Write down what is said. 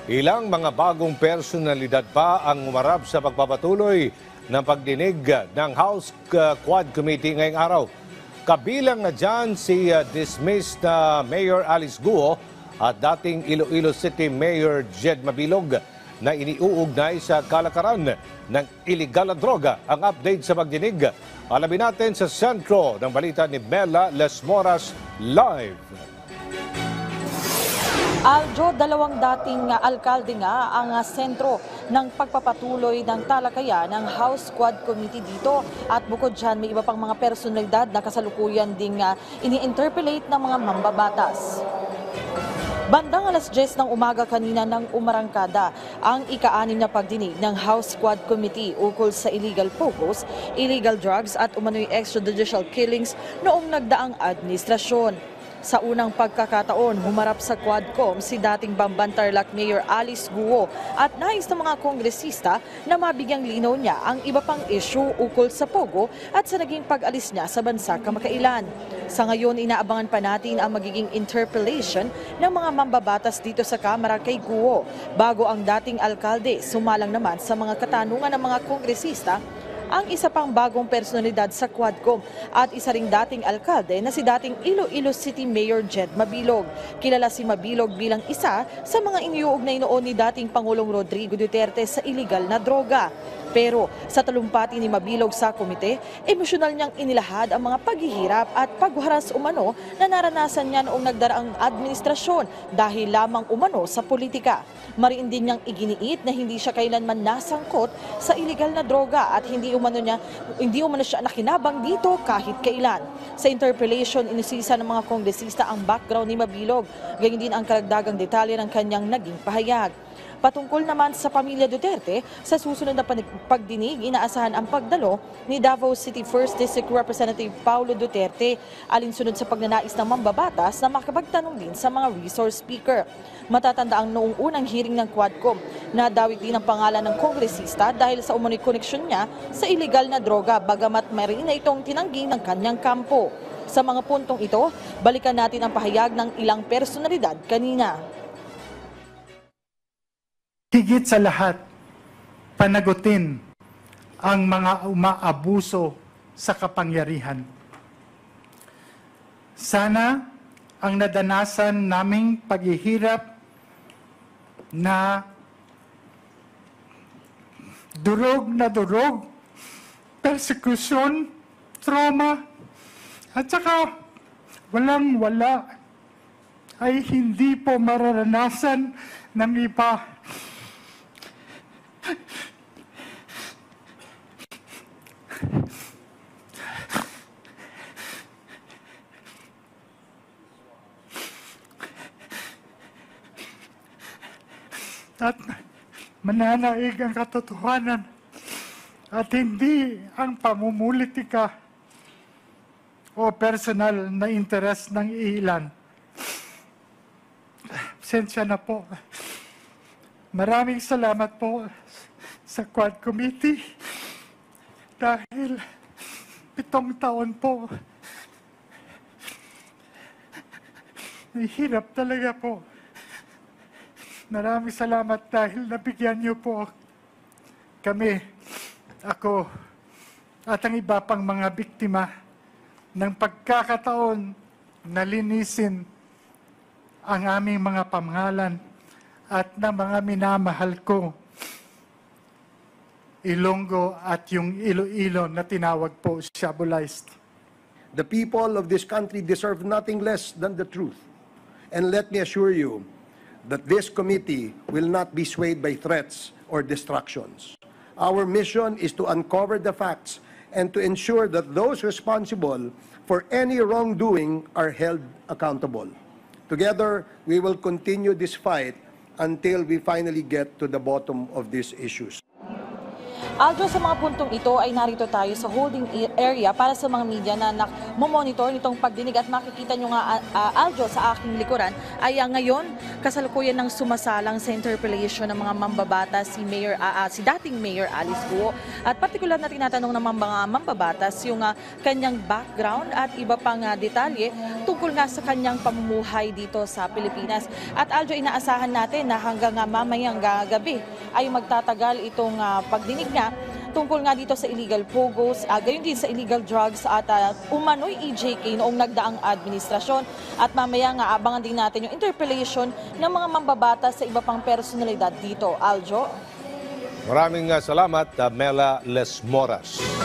Ilang mga bagong personalidad pa ang umarap sa pagpapatuloy ng pagdinig ng House Quad Committee ngayong araw. Kabilang na dyan si dismissed na Mayor Alice Guo at dating Iloilo City Mayor Jed Mabilog na iniuugnay sa kalakaran ng iligal na droga. Ang update sa pagdinig, alamin natin sa sentro ng balita ni Mela Lesmoras live. Aljo, dalawang dating alkalde nga ang sentro ng pagpapatuloy ng talakayan ng House Quad Committee dito. At bukod dyan, may iba pang mga personalidad na kasalukuyan ding ini-interpellate ng mga mambabatas. Bandang alas 10 ng umaga kanina ng umarangkada ang ika-6 na pagdinig ng House Quad Committee ukol sa illegal pogos, illegal drugs at umano'y extrajudicial killings noong nagdaang administrasyon. Sa unang pagkakataon, humarap sa Quadcom si dating Bamban Tarlac Mayor Alice Guo at nais ng mga kongresista na mabigyang linaw niya ang iba pang issue ukol sa pogo at sa naging pag-alis niya sa bansa kamakailan. Sa ngayon, inaabangan pa natin ang magiging interpellation ng mga mambabatas dito sa Kamara kay Guo bago ang dating alkalde sumalang naman sa mga katanungan ng mga kongresista ang isa pang bagong personalidad sa Quadcom at isa ring dating alkalde na si dating Iloilo City Mayor Jed Mabilog. Kilala si Mabilog bilang isa sa mga iniuugnay noon ni dating Pangulong Rodrigo Duterte sa iligal na droga. Pero sa talumpati ni Mabilog sa komite, emosyonal niyang inilahad ang mga paghihirap at pagharas umano na naranasan niya noong nagdaraang administrasyon dahil lamang umano sa politika. Mariin din niyang iginiit na hindi siya kailanman nasangkot sa iligal na droga at hindi umano siya nakinabang dito kahit kailan. Sa interpellation, inisisa ng mga kongresista ang background ni Mabilog, gayon din ang karagdagang detalye ng kanyang naging pahayag. Patungkol naman sa pamilya Duterte, sa susunod na pagdinig, inaasahan ang pagdalo ni Davao City 1st District Representative Paulo Duterte, alinsunod sa pagnanais ng mambabatas na makapagtanong din sa mga resource speaker. Matatanda ang noong unang hearing ng Quadcom na dawit din ang pangalan ng kongresista dahil sa umano'y koneksyon niya sa iligal na droga, bagamat mayroon na itong tinanggi ng kanyang kampo. Sa mga puntong ito, balikan natin ang pahayag ng ilang personalidad kanina. Higit sa lahat, panagutin ang mga umaabuso sa kapangyarihan. Sana ang nadanasan naming paghihirap na durog, persecution, trauma, at saka walang-wala ay hindi po mararanasan ng iba. At mananaig ang katotohanan at hindi ang pamumulitika o personal na interes ng ilan. Pasensya na po. Maraming salamat po sa Quad Committee dahil 7 taon po. Nahihirap talaga po. Maraming salamat dahil nabigyan niyo po kami, ako, at ang iba pang mga biktima ng pagkakataon na linisin ang aming mga pamahalan at na mga minamahal ko, Ilonggo at yung Iloilo na tinawag po Shabolized. The people of this country deserve nothing less than the truth. And let me assure you that this committee will not be swayed by threats or distractions. Our mission is to uncover the facts and to ensure that those responsible for any wrongdoing are held accountable. Together, we will continue this fight until we finally get to the bottom of these issues. Aljo, sa mga puntong ito ay narito tayo sa holding area para sa mga media na momonitor nitong pagdinig at makikita nyo nga Aljo sa aking likuran ay ngayon kasalukuyan ng sumasalang sa interpellation ng mga mambabatas si dating Mayor Alice Guo. At partikular na tinatanong ng mga mambabatas yung kanyang background at iba pang detalye tungkol nga sa kanyang pamumuhay dito sa Pilipinas. At Aljo, inaasahan natin na hanggang mamayang gabi ay magtatagal itong pagdinig nga tungkol nga dito sa illegal pogos, gayon din sa illegal drugs at umano'y EJK noong nagdaang administrasyon. At mamaya nga abangan din natin yung interpellation ng mga mambabatas sa iba pang personalidad dito. Aljo? Maraming salamat, Mela Lesmoras.